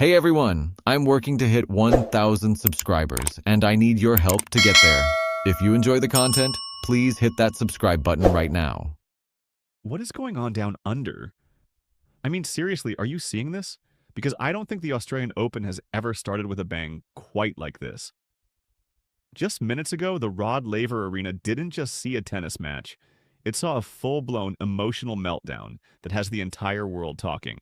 Hey everyone, I'm working to hit 1,000 subscribers, and I need your help to get there. If you enjoy the content, please hit that subscribe button right now. What is going on down under? I mean, seriously, are you seeing this? Because I don't think the Australian Open has ever started with a bang quite like this. Just minutes ago, the Rod Laver Arena didn't just see a tennis match. It saw a full-blown emotional meltdown that has the entire world talking.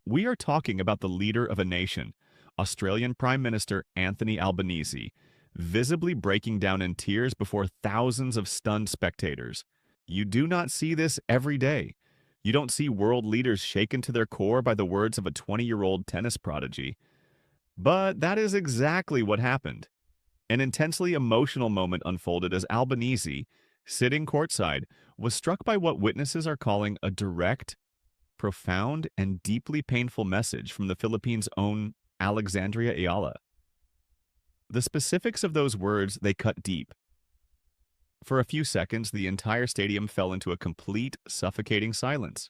We are talking about the leader of a nation, Australian Prime Minister Anthony Albanese, visibly breaking down in tears before thousands of stunned spectators. You do not see this every day. You don't see world leaders shaken to their core by the words of a 20-year-old tennis prodigy. But that is exactly what happened. An intensely emotional moment unfolded as Albanese, sitting courtside, was struck by what witnesses are calling a direct, profound, and deeply painful message from the Philippines' own Alexandria Eala. The specifics of those words, they cut deep. For a few seconds, the entire stadium fell into a complete, suffocating silence.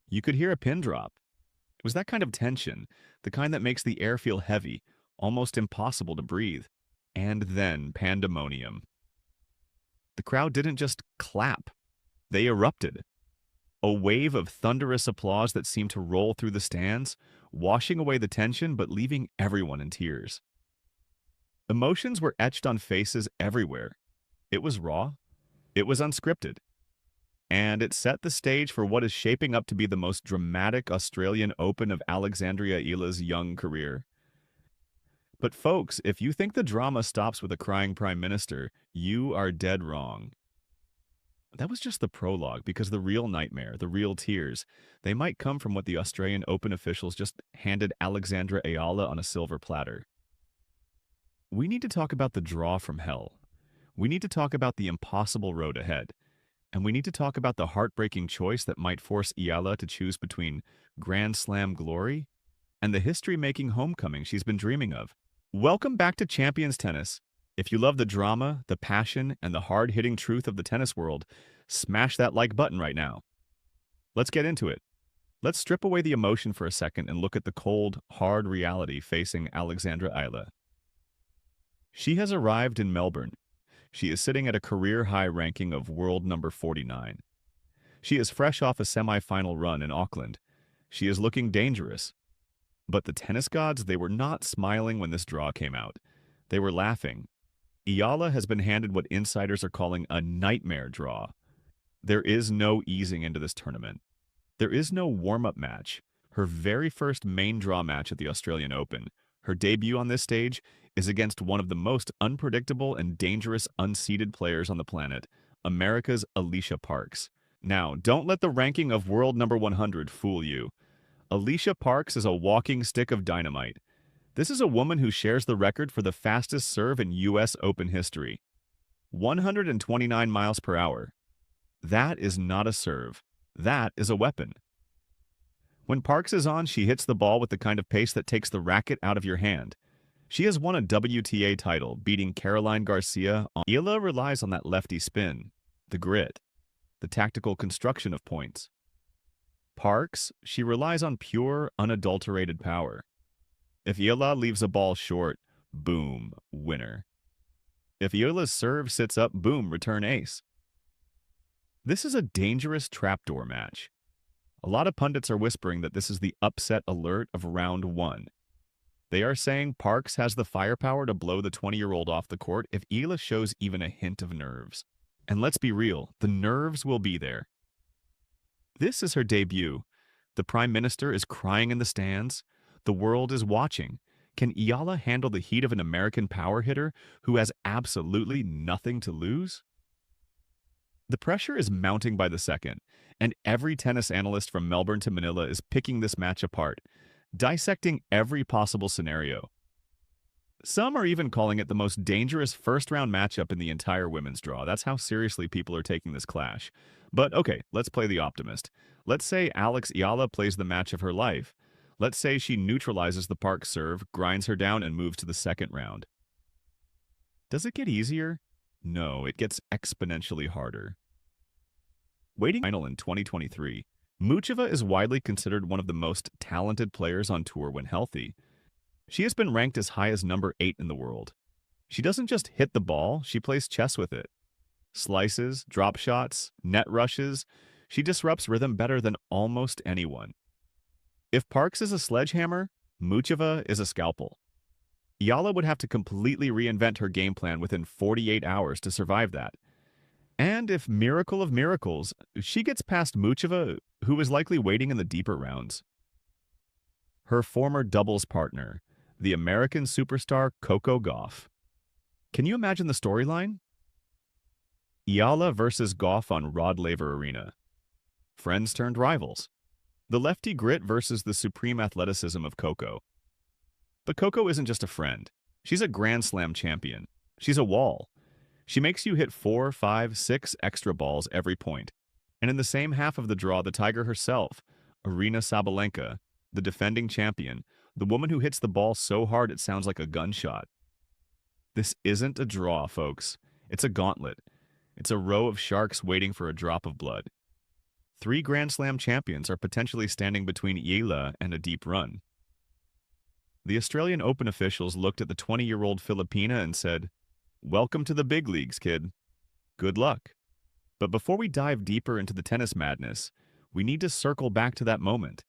You could hear a pin drop. It was that kind of tension, the kind that makes the air feel heavy, almost impossible to breathe. And then pandemonium. The crowd didn't just clap, they erupted. A wave of thunderous applause that seemed to roll through the stands, washing away the tension but leaving everyone in tears. Emotions were etched on faces everywhere. It was raw, it was unscripted, and it set the stage for what is shaping up to be the most dramatic Australian Open of Alexandria Eala's young career. But folks, if you think the drama stops with a crying prime minister, you are dead wrong. That was just the prologue, because the real nightmare, the real tears, they might come from what the Australian Open officials just handed Alexandra Eala on a silver platter. We need to talk about the draw from hell. We need to talk about the impossible road ahead. And we need to talk about the heartbreaking choice that might force Eala to choose between Grand Slam glory and the history-making homecoming she's been dreaming of. Welcome back to Champions Tennis. If you love the drama, the passion, and the hard-hitting truth of the tennis world, smash that like button right now. Let's get into it. Let's strip away the emotion for a second and look at the cold, hard reality facing Alexandra Eala. She has arrived in Melbourne. She is sitting at a career-high ranking of world number 49. She is fresh off a semi-final run in Auckland. She is looking dangerous. But the tennis gods, they were not smiling when this draw came out. They were laughing. Eala has been handed what insiders are calling a nightmare draw. There is no easing into this tournament. There is no warm-up match. Her very first main draw match at the Australian Open, her debut on this stage, is against one of the most unpredictable and dangerous unseeded players on the planet, America's Alicia Parks. Now, don't let the ranking of world number 100 fool you. Alicia Parks is a walking stick of dynamite. This is a woman who shares the record for the fastest serve in U.S. Open history. 129 miles per hour. That is not a serve. That is a weapon. When Parks is on, she hits the ball with the kind of pace that takes the racket out of your hand. She has won a WTA title, beating Caroline Garcia. Eala relies on that lefty spin, the grit, the tactical construction of points. Parks, she relies on pure, unadulterated power. If Eala leaves a ball short, boom, winner. If Eala's serve sits up, boom, return ace. This is a dangerous trapdoor match. A lot of pundits are whispering that this is the upset alert of round one. They are saying Parks has the firepower to blow the 20-year-old off the court if Eala shows even a hint of nerves. And let's be real, the nerves will be there. This is her debut. The Prime Minister is crying in the stands. The world is watching. Can Eala handle the heat of an American power hitter who has absolutely nothing to lose? The pressure is mounting by the second, and every tennis analyst from Melbourne to Manila is picking this match apart, dissecting every possible scenario. Some are even calling it the most dangerous first-round matchup in the entire women's draw. That's how seriously people are taking this clash. But okay, let's play the optimist. Let's say Alex Eala plays the match of her life. Let's say she neutralizes the Parks serve, grinds her down, and moves to the second round. Does it get easier? No, it gets exponentially harder. Waiting final in 2023, Muchova is widely considered one of the most talented players on tour when healthy. She has been ranked as high as number 8 in the world. She doesn't just hit the ball, she plays chess with it. Slices, drop shots, net rushes, she disrupts rhythm better than almost anyone. If Parks is a sledgehammer, Muchova is a scalpel. Eala would have to completely reinvent her game plan within 48 hours to survive that. And if miracle of miracles, she gets past Muchova, who is likely waiting in the deeper rounds. Her former doubles partner, the American superstar Coco Gauff. Can you imagine the storyline? Eala versus Gauff on Rod Laver Arena. Friends turned rivals. The lefty grit versus the supreme athleticism of Coco. But Coco isn't just a friend. She's a Grand Slam champion. She's a wall. She makes you hit 4, 5, 6 extra balls every point. And in the same half of the draw, the Tiger herself, Aryna Sabalenka, the defending champion, the woman who hits the ball so hard it sounds like a gunshot. This isn't a draw, folks. It's a gauntlet. It's a row of sharks waiting for a drop of blood. 3 Grand Slam champions are potentially standing between Eala and a deep run. The Australian Open officials looked at the 20-year-old Filipina and said, "Welcome to the big leagues, kid. Good luck." But before we dive deeper into the tennis madness, we need to circle back to that moment.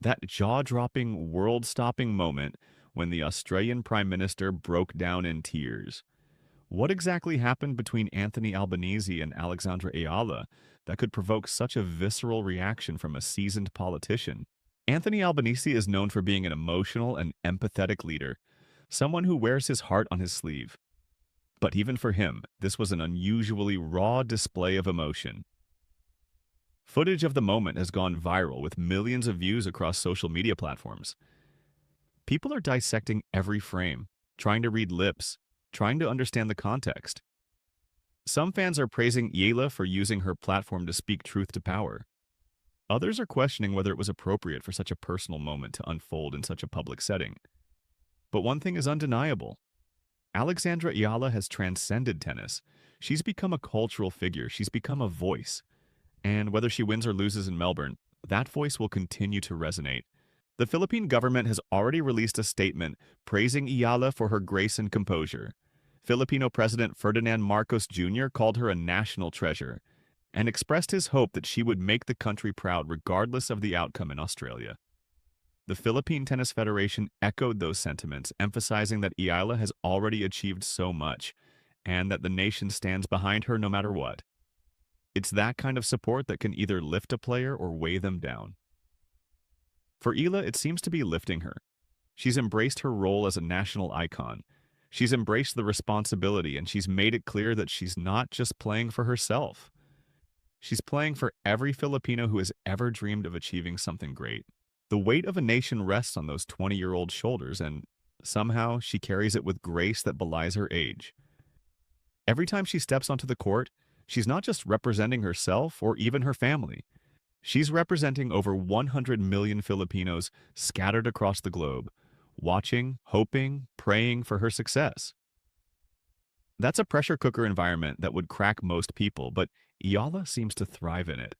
That jaw-dropping, world-stopping moment when the Australian Prime Minister broke down in tears. What exactly happened between Anthony Albanese and Alexandra Eala that could provoke such a visceral reaction from a seasoned politician? Anthony Albanese is known for being an emotional and empathetic leader, someone who wears his heart on his sleeve. But even for him, this was an unusually raw display of emotion. Footage of the moment has gone viral with millions of views across social media platforms. People are dissecting every frame, trying to read lips, trying to understand the context. Some fans are praising Eala for using her platform to speak truth to power. Others are questioning whether it was appropriate for such a personal moment to unfold in such a public setting. But one thing is undeniable. Alexandra Eala has transcended tennis. She's become a cultural figure. She's become a voice. And whether she wins or loses in Melbourne, that voice will continue to resonate. The Philippine government has already released a statement praising Eala for her grace and composure. Filipino President Ferdinand Marcos Jr. called her a national treasure and expressed his hope that she would make the country proud regardless of the outcome in Australia. The Philippine Tennis Federation echoed those sentiments, emphasizing that Eala has already achieved so much and that the nation stands behind her no matter what. It's that kind of support that can either lift a player or weigh them down. For Eala, it seems to be lifting her. She's embraced her role as a national icon. She's embraced the responsibility, and she's made it clear that she's not just playing for herself. She's playing for every Filipino who has ever dreamed of achieving something great. The weight of a nation rests on those 20-year-old shoulders, and somehow she carries it with grace that belies her age. Every time she steps onto the court, she's not just representing herself or even her family. She's representing over 100 million Filipinos scattered across the globe, watching, hoping, praying for her success. That's a pressure cooker environment that would crack most people, but Eala seems to thrive in it.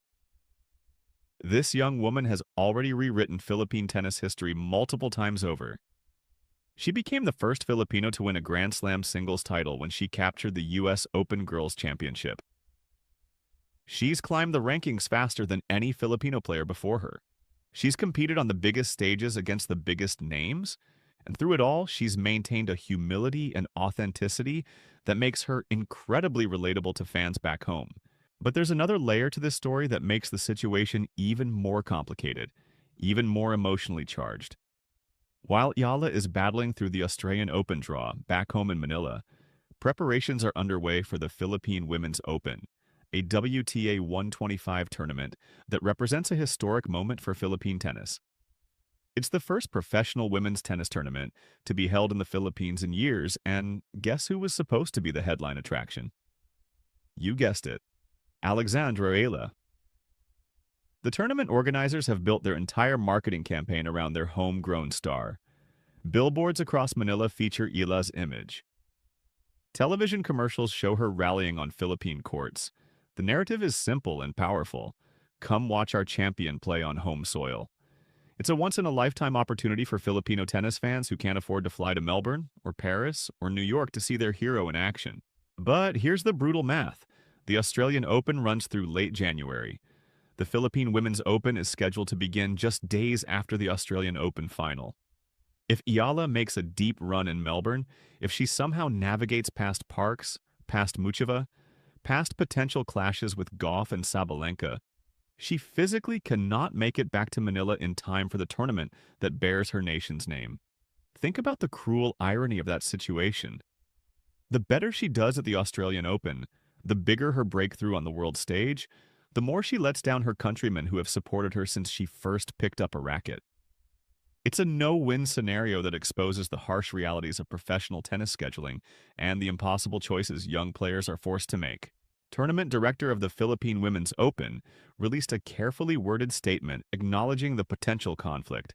This young woman has already rewritten Philippine tennis history multiple times over. She became the first Filipino to win a Grand Slam singles title when she captured the U.S. Open Girls Championship. She's climbed the rankings faster than any Filipino player before her. She's competed on the biggest stages against the biggest names, and through it all, she's maintained a humility and authenticity that makes her incredibly relatable to fans back home. But there's another layer to this story that makes the situation even more complicated, even more emotionally charged. While Eala is battling through the Australian Open draw back home in Manila, preparations are underway for the Philippine Women's Open, a WTA 125 tournament that represents a historic moment for Philippine tennis. It's the first professional women's tennis tournament to be held in the Philippines in years, and guess who was supposed to be the headline attraction? You guessed it, Alexandra Eala. The tournament organizers have built their entire marketing campaign around their homegrown star. Billboards across Manila feature Eala's image. Television commercials show her rallying on Philippine courts. The narrative is simple and powerful. come watch our champion play on home soil. It's a once-in-a-lifetime opportunity for Filipino tennis fans who can't afford to fly to Melbourne, or Paris, or New York to see their hero in action. But here's the brutal math. The Australian Open runs through late January. The Philippine Women's Open is scheduled to begin just days after the Australian Open final. If Eala makes a deep run in Melbourne, if she somehow navigates past Parks, past Muchova, past potential clashes with Goff and Sabalenka, she physically cannot make it back to Manila in time for the tournament that bears her nation's name. Think about the cruel irony of that situation. The better she does at the Australian Open, the bigger her breakthrough on the world stage, the more she lets down her countrymen who have supported her since she first picked up a racket. It's a no-win scenario that exposes the harsh realities of professional tennis scheduling and the impossible choices young players are forced to make. Tournament director of the Philippine Women's Open released a carefully worded statement acknowledging the potential conflict.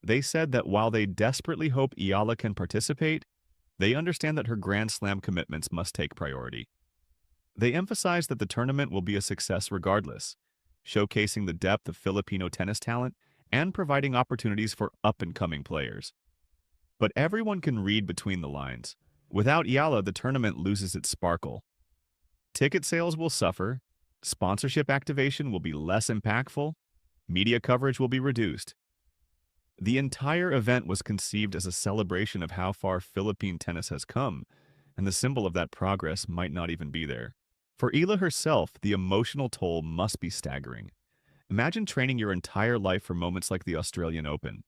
They said that while they desperately hope Eala can participate, they understand that her Grand Slam commitments must take priority. They emphasized that the tournament will be a success regardless, showcasing the depth of Filipino tennis talent and providing opportunities for up-and-coming players. But everyone can read between the lines. Without Eala, the tournament loses its sparkle. Ticket sales will suffer, sponsorship activation will be less impactful, media coverage will be reduced. The entire event was conceived as a celebration of how far Philippine tennis has come, and the symbol of that progress might not even be there. For Eala herself, the emotional toll must be staggering. Imagine training your entire life for moments like the Australian Open,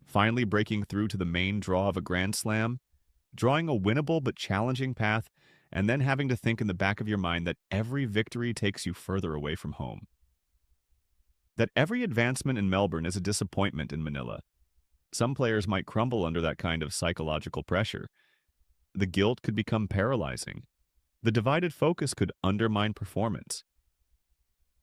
finally breaking through to the main draw of a Grand Slam, drawing a winnable but challenging path, and then having to think in the back of your mind that every victory takes you further away from home. That every advancement in Melbourne is a disappointment in Manila. Some players might crumble under that kind of psychological pressure. The guilt could become paralyzing. The divided focus could undermine performance.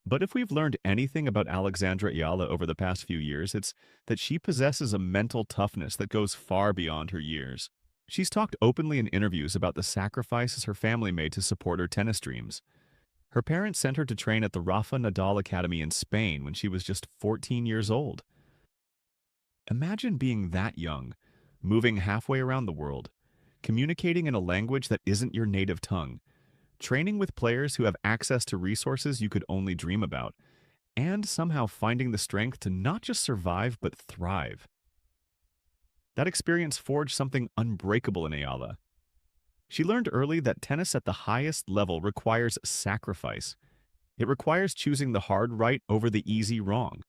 But if we've learned anything about Alexandra Eala over the past few years, it's that she possesses a mental toughness that goes far beyond her years. She's talked openly in interviews about the sacrifices her family made to support her tennis dreams. Her parents sent her to train at the Rafa Nadal Academy in Spain when she was just 14 years old. Imagine being that young, moving halfway around the world, communicating in a language that isn't your native tongue, training with players who have access to resources you could only dream about, and somehow finding the strength to not just survive but thrive. That experience forged something unbreakable in Eala. She learned early that tennis at the highest level requires sacrifice. It requires choosing the hard right over the easy wrong.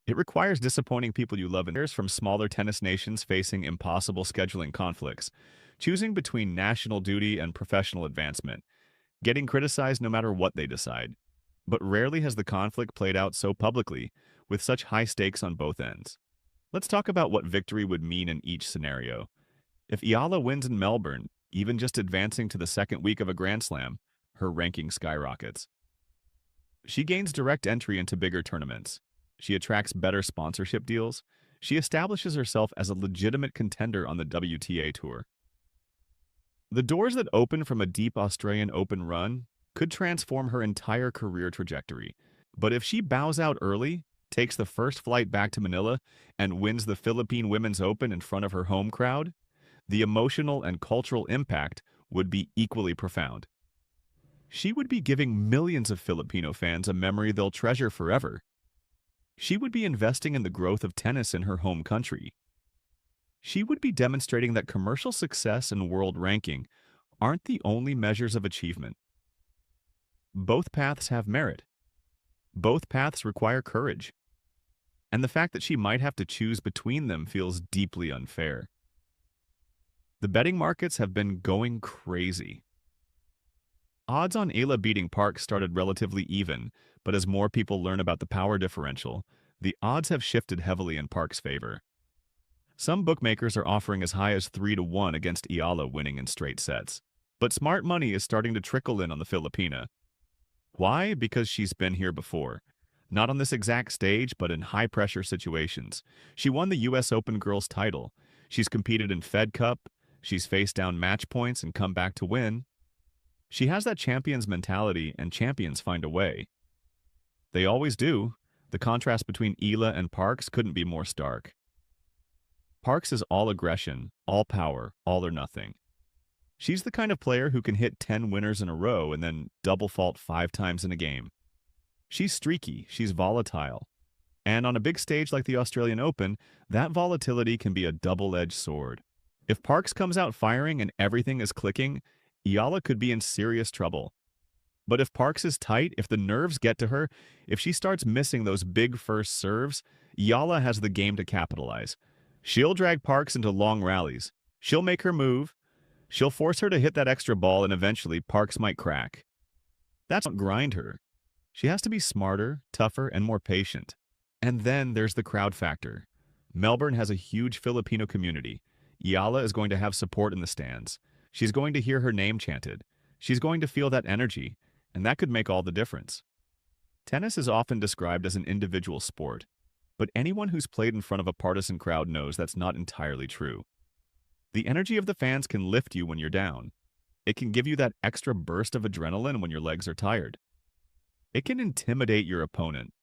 It requires disappointing people you love, and from smaller tennis nations facing impossible scheduling conflicts, choosing between national duty and professional advancement, getting criticized no matter what they decide. But rarely has the conflict played out so publicly, with such high stakes on both ends. Let's talk about what victory would mean in each scenario. If Eala wins in Melbourne, even just advancing to the second week of a Grand Slam, her ranking skyrockets. She gains direct entry into bigger tournaments. She attracts better sponsorship deals. She establishes herself as a legitimate contender on the WTA Tour. The doors that open from a deep Australian Open run could transform her entire career trajectory. But if she bows out early, takes the first flight back to Manila, and wins the Philippine Women's Open in front of her home crowd, the emotional and cultural impact would be equally profound. She would be giving millions of Filipino fans a memory they'll treasure forever. She would be investing in the growth of tennis in her home country. She would be demonstrating that commercial success and world ranking aren't the only measures of achievement. Both paths have merit. Both paths require courage. And the fact that she might have to choose between them feels deeply unfair. The betting markets have been going crazy. Odds on Eala beating Park started relatively even, but as more people learn about the power differential, the odds have shifted heavily in Park's favor. Some bookmakers are offering as high as 3-1 against Eala winning in straight sets. But smart money is starting to trickle in on the Filipina. Why? Because she's been here before. Not on this exact stage, but in high-pressure situations. She won the US Open girls title. She's competed in Fed Cup. She's faced down match points and come back to win. She has that champion's mentality, and champions find a way. They always do. The contrast between Eala and Parks couldn't be more stark. Parks is all aggression, all power, all or nothing. She's the kind of player who can hit 10 winners in a row and then double fault 5 times in a game. She's streaky, she's volatile. And on a big stage like the Australian Open, that volatility can be a double-edged sword. If Parks comes out firing and everything is clicking, Eala could be in serious trouble. But if Parks is tight, if the nerves get to her, if she starts missing those big first serves, Eala has the game to capitalize. She'll drag Parks into long rallies. She'll make her move. She'll force her to hit that extra ball, and eventually Parks might crack. That's what grind her. She has to be smarter, tougher, and more patient. And then there's the crowd factor. Melbourne has a huge Filipino community. Eala is going to have support in the stands. She's going to hear her name chanted. She's going to feel that energy, and that could make all the difference. Tennis is often described as an individual sport, but anyone who's played in front of a partisan crowd knows that's not entirely true. The energy of the fans can lift you when you're down. It can give you that extra burst of adrenaline when your legs are tired. It can intimidate your opponent.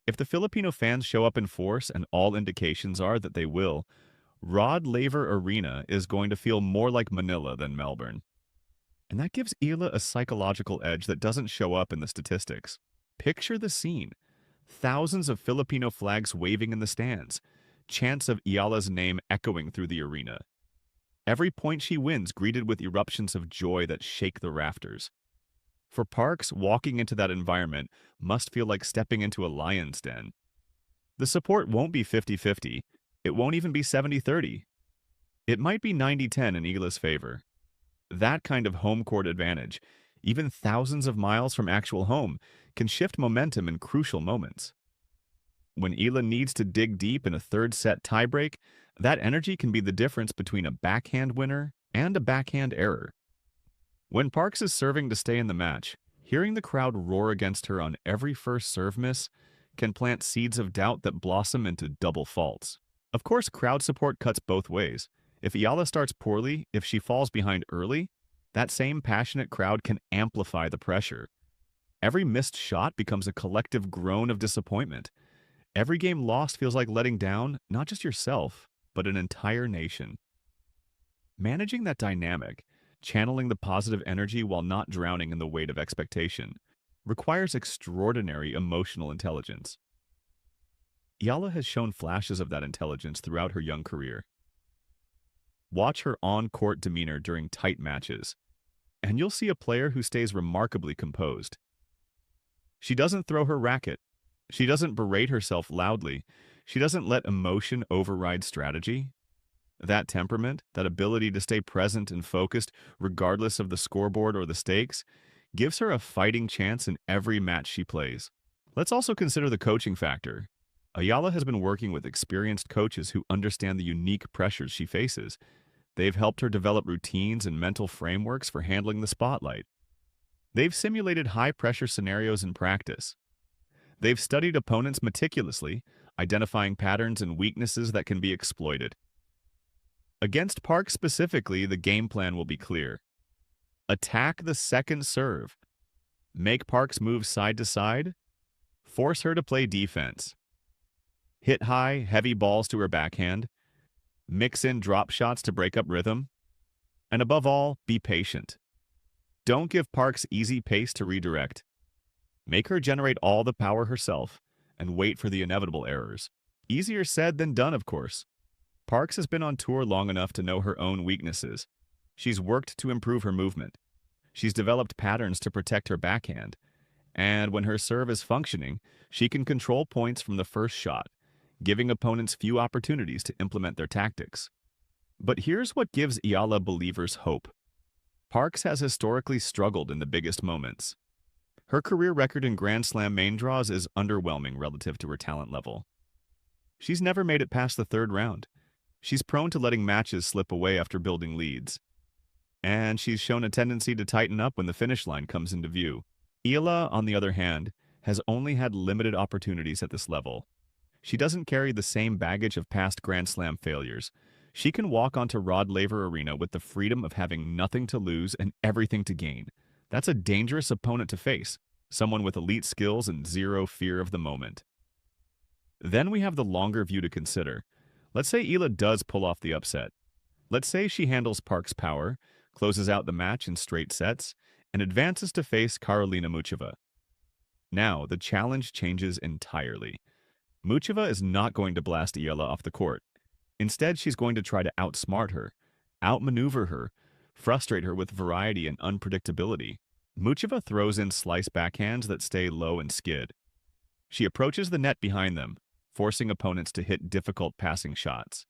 If the Filipino fans show up in force, and all indications are that they will, Rod Laver Arena is going to feel more like Manila than Melbourne. And that gives Eala a psychological edge that doesn't show up in the statistics. Picture the scene. Thousands of Filipino flags waving in the stands. Chants of Eala's name echoing through the arena. Every point she wins greeted with eruptions of joy that shake the rafters. For Parks, walking into that environment must feel like stepping into a lion's den. The support won't be 50-50. It won't even be 70-30. It might be 90-10 in Eala's favor. That kind of home court advantage, even thousands of miles from actual home, can shift momentum in crucial moments. When Eala needs to dig deep in a third-set tiebreak, that energy can be the difference between a backhand winner and a backhand error. When Parks is serving to stay in the match, hearing the crowd roar against her on every first serve miss can plant seeds of doubt that blossom into double faults. Of course, crowd support cuts both ways. If Eala starts poorly, if she falls behind early, that same passionate crowd can amplify the pressure. Every missed shot becomes a collective groan of disappointment. Every game lost feels like letting down not just yourself, but an entire nation. Managing that dynamic, channeling the positive energy while not drowning in the weight of expectation, requires extraordinary emotional intelligence. Eala has shown flashes of that intelligence throughout her young career. Watch her on-court demeanor during tight matches, and you'll see a player who stays remarkably composed. She doesn't throw her racket. She doesn't berate herself loudly. She doesn't let emotion override strategy. That temperament, that ability to stay present and focused regardless of the scoreboard or the stakes, gives her a fighting chance in every match she plays. Let's also consider the coaching factor. Eala has been working with experienced coaches who understand the unique pressures she faces. They've helped her develop routines and mental frameworks for handling the spotlight. They've simulated high-pressure scenarios in practice. They've studied opponents meticulously, identifying patterns and weaknesses that can be exploited. Against Parks specifically, the game plan will be clear. Attack the second serve. Make Parks move side to side. Force her to play defense. Hit high, heavy balls to her backhand. Mix in drop shots to break up rhythm. And above all, be patient. Don't give Parks easy pace to redirect. Make her generate all the power herself and wait for the inevitable errors. Easier said than done, of course. Parks has been on tour long enough to know her own weaknesses. She's worked to improve her movement. She's developed patterns to protect her backhand. And when her serve is functioning, she can control points from the first shot, giving opponents few opportunities to implement their tactics. But here's what gives Eala believers hope. Parks has historically struggled in the biggest moments. Her career record in Grand Slam main draws is underwhelming relative to her talent level. She's never made it past the third round. She's prone to letting matches slip away after building leads. And she's shown a tendency to tighten up when the finish line comes into view. Eala, on the other hand, has only had limited opportunities at this level. She doesn't carry the same baggage of past Grand Slam failures. She can walk onto Rod Laver Arena with the freedom of having nothing to lose and everything to gain. That's a dangerous opponent to face. someone with elite skills and zero fear of the moment. Then we have the longer view to consider. Let's say Eala does pull off the upset. Let's say she handles Park's power, closes out the match in straight sets, and advances to face Karolina Muchova. Now, the challenge changes entirely. Muchova is not going to blast Eala off the court. Instead, she's going to try to outsmart her, outmaneuver her, frustrate her with variety and unpredictability. Muchova throws in slice backhands that stay low and skid. She approaches the net behind them, forcing opponents to hit difficult passing shots.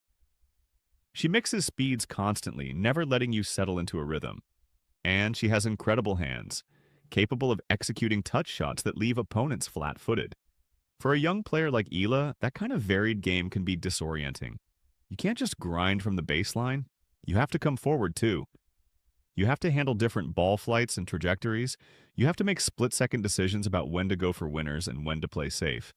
She mixes speeds constantly, never letting you settle into a rhythm. And she has incredible hands, capable of executing touch shots that leave opponents flat-footed. For a young player like Eala, that kind of varied game can be disorienting. You can't just grind from the baseline. You have to come forward, too. You have to handle different ball flights and trajectories. You have to make split-second decisions about when to go for winners and when to play safe.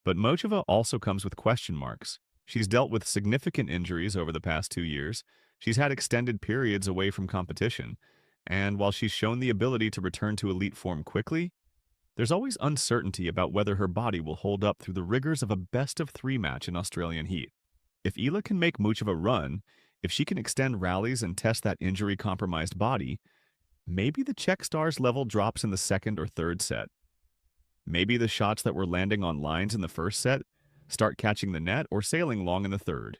But Muchova also comes with question marks. She's dealt with significant injuries over the past 2 years. She's had extended periods away from competition. And while she's shown the ability to return to elite form quickly, there's always uncertainty about whether her body will hold up through the rigors of a best-of-3 match in Australian heat. If Eala can make Muchova run, if she can extend rallies and test that injury-compromised body, maybe the Czech star's level drops in the second or third set. Maybe the shots that were landing on lines in the first set start catching the net or sailing long in the third.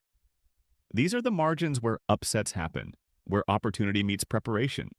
These are the margins where upsets happen, where opportunity meets preparation,